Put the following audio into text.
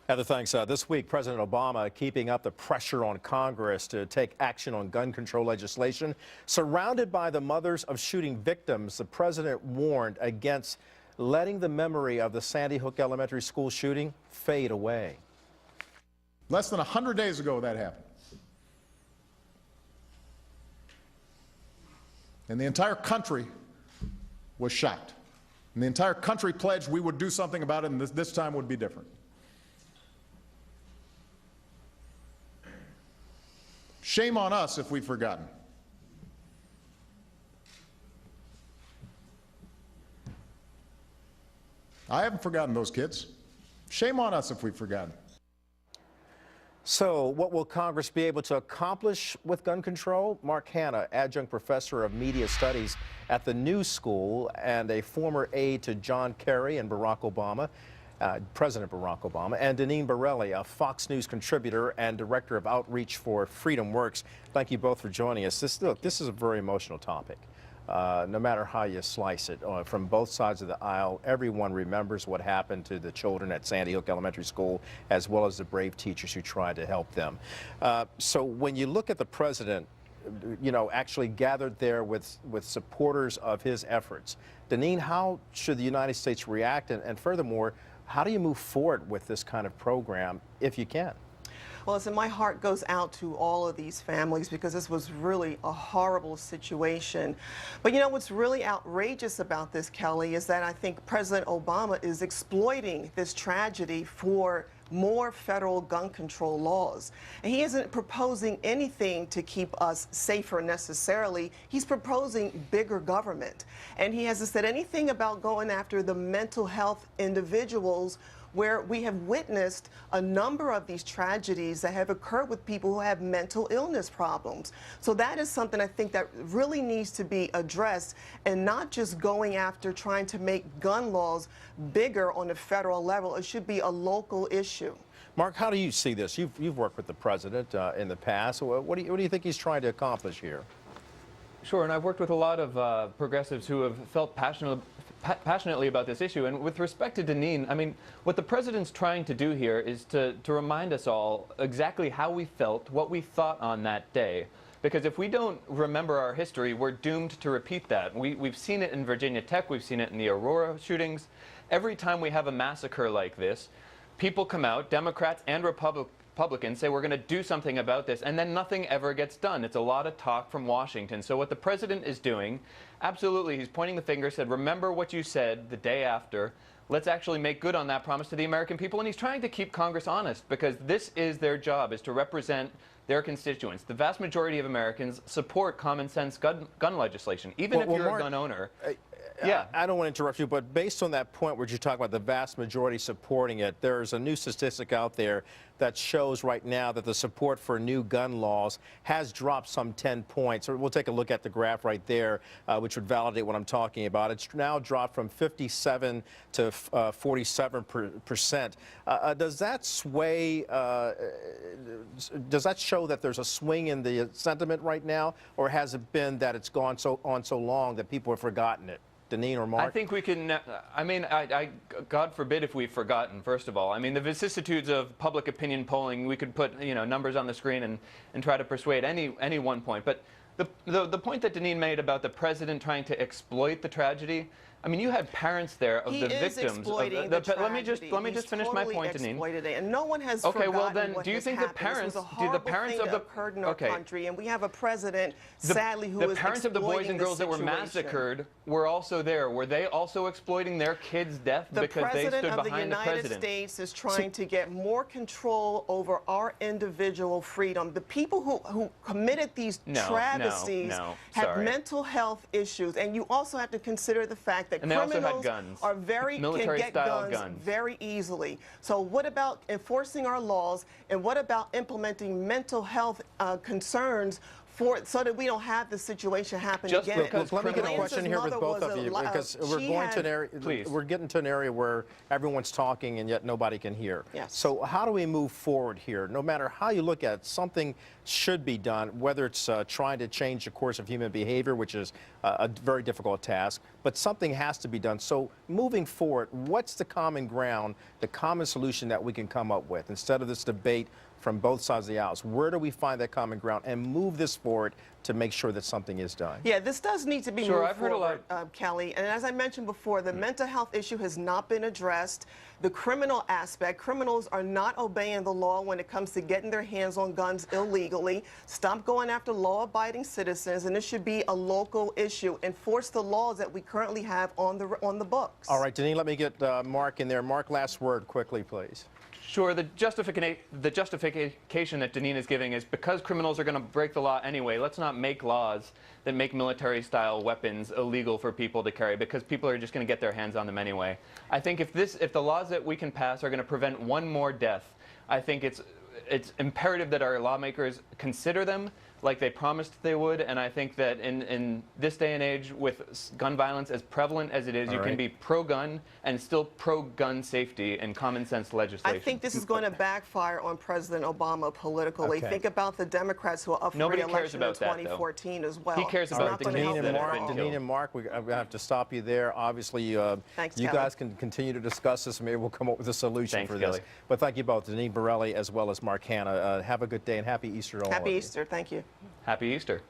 Heather, thanks. This week, President Obama keeping up the pressure on Congress to take action on gun control legislation. Surrounded by the mothers of shooting victims, the president warned against letting the memory of the Sandy Hook Elementary School shooting fade away. Less than 100 days ago, that happened. And the entire country was shocked. And the entire country pledged we would do something about it, and this time would be different. Shame on us if we've forgotten. I haven't forgotten those kids. Shame on us if we've forgotten. So what will Congress be able to accomplish with gun control? Mark Hanna, adjunct professor of media studies at the New School and a former aide to John Kerry and Barack Obama, President Barack Obama, and Deneen Borelli, a Fox News contributor and director of outreach for Freedom Works. Thank you both for joining us. This is a very emotional topic. No matter how you slice it, from both sides of the aisle, everyone remembers what happened to the children at Sandy Hook Elementary School, as well as the brave teachers who tried to help them. So when you look at the president, actually gathered there with supporters of his efforts, Deneen, how should the United States react? And furthermore, how do you move forward with this kind of program if you can? Well, listen, my heart goes out to all of these families because this was really a horrible situation. But what's really outrageous about this, Kelly, is that I think President Obama is exploiting this tragedy for more federal gun control laws. And he isn't proposing anything to keep us safer necessarily. He's proposing bigger government. And he hasn't said anything about going after the mental health individuals, where we have witnessed a number of these tragedies that have occurred with people who have mental illness problems. So that is something I think that really needs to be addressed, and not just going after trying to make gun laws bigger on the federal level. It should be a local issue. Mark, how do you see this? You've worked with the president in the past. What do you think he's trying to accomplish here? Sure, and I've worked with a lot of progressives who have felt passionately about this issue. And with respect to Deneen, I mean, what the president's trying to do here is to remind us all exactly how we felt, what we thought on that day. Because if we don't remember our history, we're doomed to repeat that. We've seen it in Virginia Tech, we've seen it in the Aurora shootings. Every time we have a massacre like this, people come out, Democrats and Republicans, say we're going to do something about this, and then nothing ever gets done. It's a lot of talk from Washington. So what the president is doing, absolutely, he's pointing the finger, said, remember what you said the day after. Let's actually make good on that promise to the American people. And he's trying to keep Congress honest, because this is their job, is to represent their constituents. The vast majority of Americans support common sense gun legislation, even if you're Mark, a gun owner. Yeah, I don't want to interrupt you, but based on that point where you talk about the vast majority supporting it, there's a new statistic out there that shows right now that the support for new gun laws has dropped some 10 points. So we'll take a look at the graph right there, which would validate what I'm talking about. It's now dropped from 57 to 47%. Does that sway, does that show that there's a swing in the sentiment right now, or has it been that it's gone on so long that people have forgotten it? Deneen or Mark? I think we can, God forbid if we've forgotten, first of all. I mean, the vicissitudes of public opinion polling, we could put, numbers on the screen and try to persuade any one point. But the point that Deneen made about the president trying to exploit the tragedy, I mean, you had parents there of the victims. Let me just finish my point, Deneen. And no one has okay, forgotten well then, what do you think the parents, do the parents of the occurred in our country, and we have a president, sadly, who is the parents of the boys and girls that were massacred were also there. Were they also exploiting their kids' death because they stood behind the president? The president of the United States is trying to get more control over our individual freedom. The people who committed these travesties have mental health issues, and you also have to consider the fact that criminals are can get guns very easily. So what about enforcing our laws, and what about implementing mental health concerns so that we don't have this situation happen again? Let me get a question here with both of you, because we're getting to an area where everyone's talking and yet nobody can hear. Yes. So how do we move forward here? No matter how you look at it, something should be done, whether it's trying to change the course of human behavior, which is a very difficult task, but but something has to be done. So moving forward, what's the common ground, the common solution that we can come up with instead of this debate from both sides of the aisle? Where do we find that common ground and move this forward to make sure that something is done? Yeah, this does need to be Sure, moved I've heard a forward, lot. Kelly. And as I mentioned before, the mental health issue has not been addressed. The criminal aspect, criminals are not obeying the law when it comes to getting their hands on guns illegally. Stop going after law-abiding citizens, and this should be a local issue. Enforce the laws that we currently have on the books. All right, Deneen, let me get Mark in there. Mark, last word quickly, please. Sure, the justification that Deneen is giving is because criminals are going to break the law anyway, let's not make laws that make military-style weapons illegal for people to carry, because people are just going to get their hands on them anyway. I think if the laws that we can pass are going to prevent one more death, I think it's imperative that our lawmakers consider them like they promised they would, and I think that in this day and age, with gun violence as prevalent as it is, you can be pro-gun and still pro-gun safety and common sense legislation. I think this is going to backfire on President Obama politically. Okay. Think about the Democrats who are up for re-election in 2014 as well. He cares It's about not the going to kids help that them have at been all. killed. Deneen and Mark, I'm going to have to stop you there. Obviously, Thanks, you Kelly. guys can continue to discuss this, and maybe we'll come up with a solution Thanks, for this. Kelly. But thank you both, Deneen Borelli as well as Mark Hanna. Have a good day and happy Easter to all of Happy you. Easter. Thank you. Happy Easter.